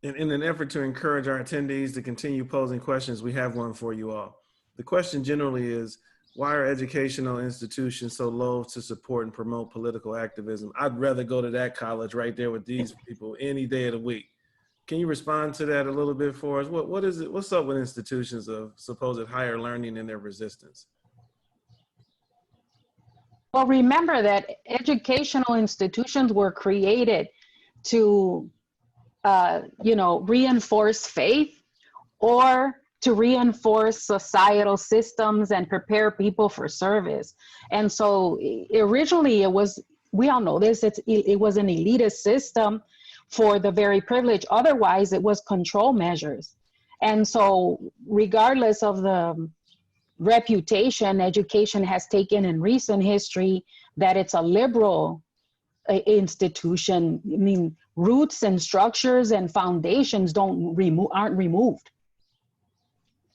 In an effort to encourage our attendees to continue posing questions, we have one for you all. The question generally is, why are educational institutions so loath to support and promote political activism? I'd rather go to that college right there with these people any day of the week. Can you respond to that a little bit for us? What is it? What's up with institutions of supposed higher learning and their resistance? Well, remember that educational institutions were created to reinforce faith or to reinforce societal systems and prepare people for service. And so originally we all know this, it was an elitist system for the very privileged. Otherwise, it was control measures. And so regardless of the reputation education has taken in recent history that it's a liberal institution, I mean, roots and structures and foundations aren't removed.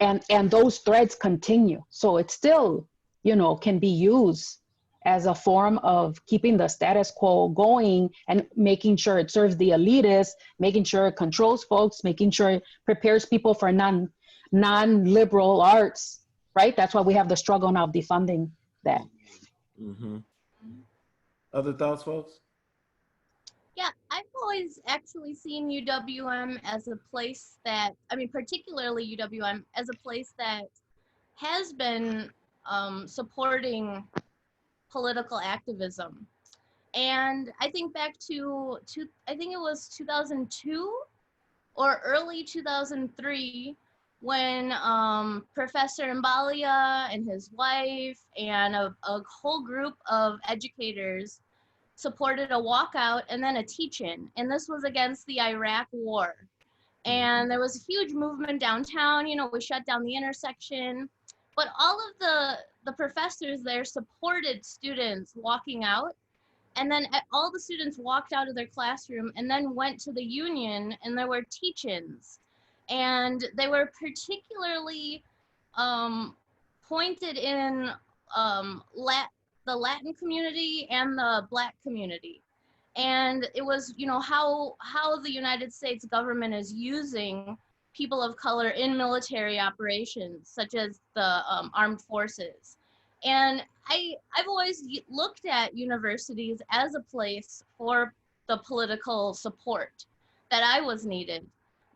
And those threads continue. So it still, can be used as a form of keeping the status quo going and making sure it serves the elitists, making sure it controls folks, making sure it prepares people for non-liberal arts, right? That's why we have the struggle now of defunding that. Mm-hmm. Other thoughts, folks? Yeah, I've always actually seen UWM as a place that, particularly UWM, as a place that has been supporting political activism. And I think back to I think it was 2002 or early 2003 when Professor Mbalia and his wife and a whole group of educators supported a walkout and then a teach-in. And this was against the Iraq War. And there was a huge movement downtown, we shut down the intersection. But all of the professors there supported students walking out. And then all the students walked out of their classroom and then went to the union, and there were teach-ins. And they were particularly pointed in the Latin community and the Black community. And it was, how the United States government is using people of color in military operations, such as the armed forces. And I've always looked at universities as a place for the political support that I was needed.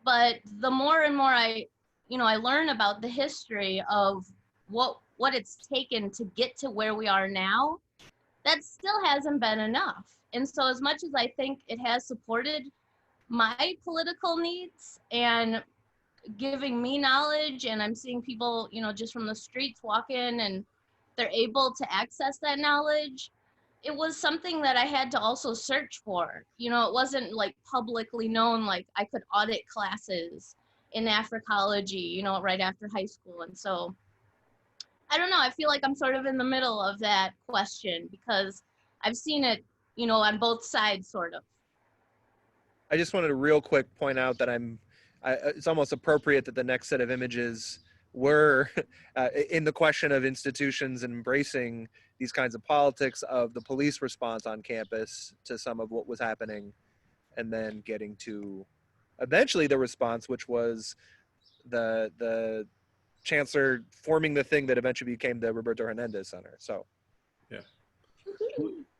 But the more and more I learn about the history of what it's taken to get to where we are now, that still hasn't been enough. And so as much as I think it has supported my political needs and giving me knowledge, and I'm seeing people, just from the streets walk in and they're able to access that knowledge, it was something that I had to also search for. It wasn't like publicly known, like I could audit classes in Africology, right after high school. And so I don't know, I feel like I'm sort of in the middle of that question because I've seen it, on both sides, sort of. I just wanted to real quick point out that it's almost appropriate that the next set of images were in the question of institutions embracing these kinds of politics, of the police response on campus to some of what was happening, and then getting to eventually the response, which was the chancellor forming the thing that eventually became the Roberto Hernandez Center. So, yeah,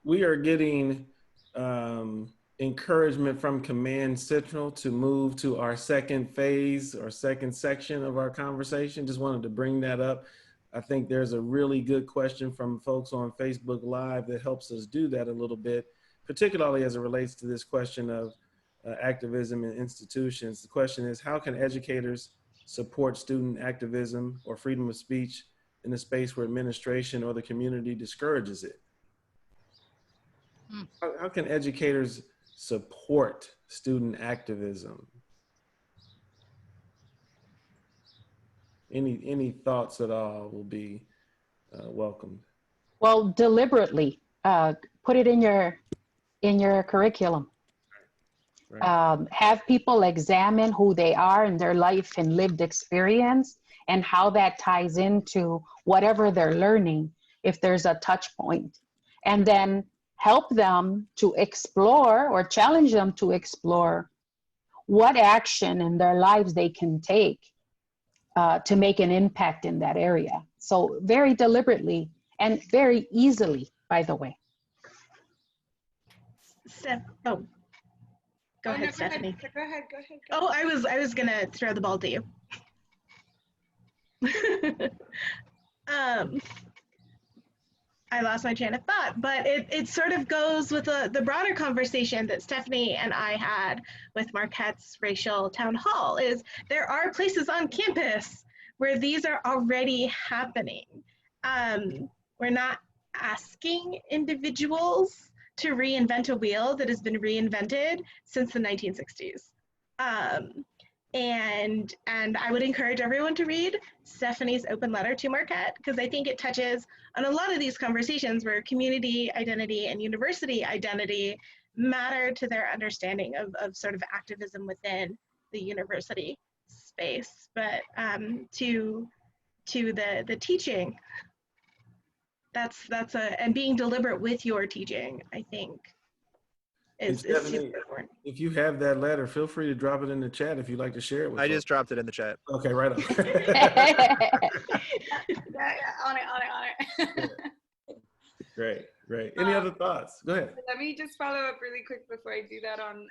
we are getting encouragement from Command Central to move to our second phase or second section of our conversation. Just wanted to bring that up. I think there's a really good question from folks on Facebook Live that helps us do that a little bit, particularly as it relates to this question of activism in institutions. The question is, how can educators support student activism or freedom of speech in a space where administration or the community discourages it? How can educators support student activism? Any thoughts at all will be welcomed. Well, deliberately put it in your curriculum. Right. Have people examine who they are and their life and lived experience and how that ties into whatever they're learning, if there's a touch point. And then help them to explore or challenge them to explore what action in their lives they can take to make an impact in that area. So very deliberately and very easily, by the way. Go ahead, no, Stephanie. Go ahead. Oh, I was gonna throw the ball to you. I lost my train of thought, but it sort of goes with the broader conversation that Stephanie and I had with Marquette's racial town hall. Is there are places on campus where these are already happening. We're not asking individuals to reinvent a wheel that has been reinvented since the 1960s. And I would encourage everyone to read Stephanie's open letter to Marquette, because I think it touches on a lot of these conversations where community identity and university identity matter to their understanding of sort of activism within the university space. But to the teaching, and being deliberate with your teaching, I think is super important. If you have that letter, feel free to drop it in the chat if you'd like to share it with I folks. just dropped it in the chat. Okay, right on. On it. Great. Any other thoughts? Go ahead. Let me just follow up really quick before I do that on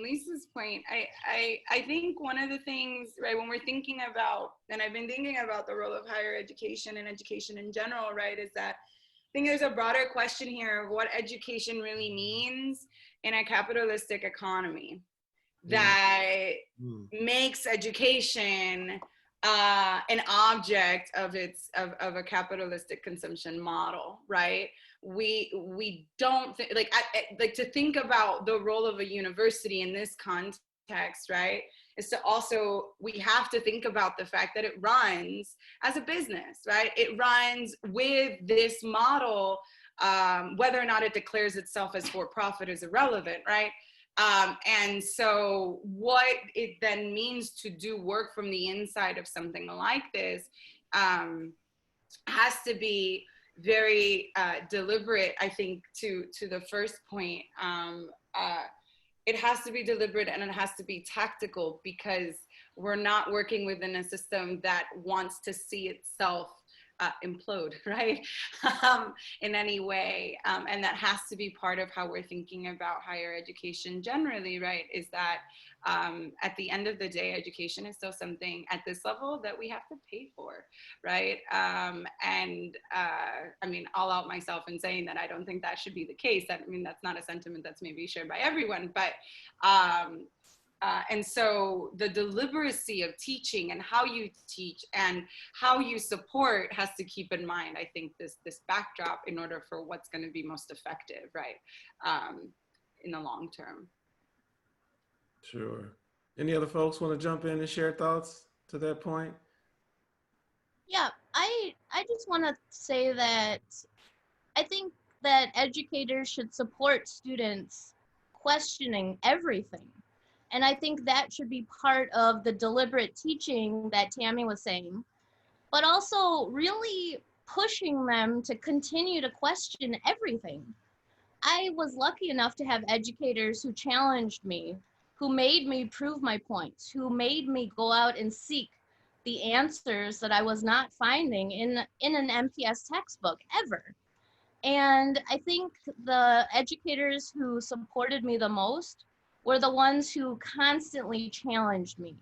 Lisa's point. I think one of the things, right, when we're thinking about, and I've been thinking about the role of higher education and education in general, right, is that I think there's a broader question here of what education really means in a capitalistic economy that makes education an object of a capitalistic consumption model, right? We don't like to think about the role of a university in this context, right? Is to also, we have to think about the fact that it runs as a business, right? It runs with this model, whether or not it declares itself as for-profit is irrelevant, right? And so what it then means to do work from the inside of something like this has to be very deliberate, I think, to the first point. It has to be deliberate and it has to be tactical, because we're not working within a system that wants to see itself implode, right? In any way. And that has to be part of how we're thinking about higher education generally, right? Is that at the end of the day, education is still something at this level that we have to pay for, right? And I mean, I'll out myself in saying that I don't think that should be the case. I mean, that's not a sentiment that's maybe shared by everyone, but and so the deliberacy of teaching and how you teach and how you support has to keep in mind, I think, this backdrop in order for what's going to be most effective, right, in the long term. Sure. Any other folks want to jump in and share thoughts to that point? Yeah, I just want to say that I think that educators should support students questioning everything. And I think that should be part of the deliberate teaching that Tammy was saying, but also really pushing them to continue to question everything. I was lucky enough to have educators who challenged me, who made me prove my points, who made me go out and seek the answers that I was not finding in an MPS textbook ever. And I think the educators who supported me the most were the ones who constantly challenged me.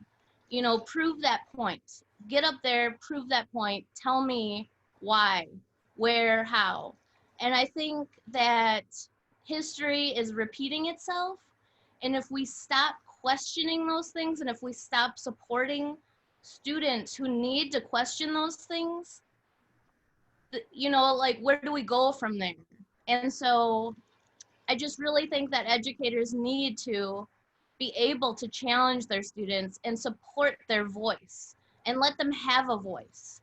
You know, prove that point. Get up there, prove that point. Tell me why, where, how. And I think that history is repeating itself. And if we stop questioning those things, and if we stop supporting students who need to question those things, you know, like, where do we go from there? And so I just really think that educators need to be able to challenge their students and support their voice and let them have a voice.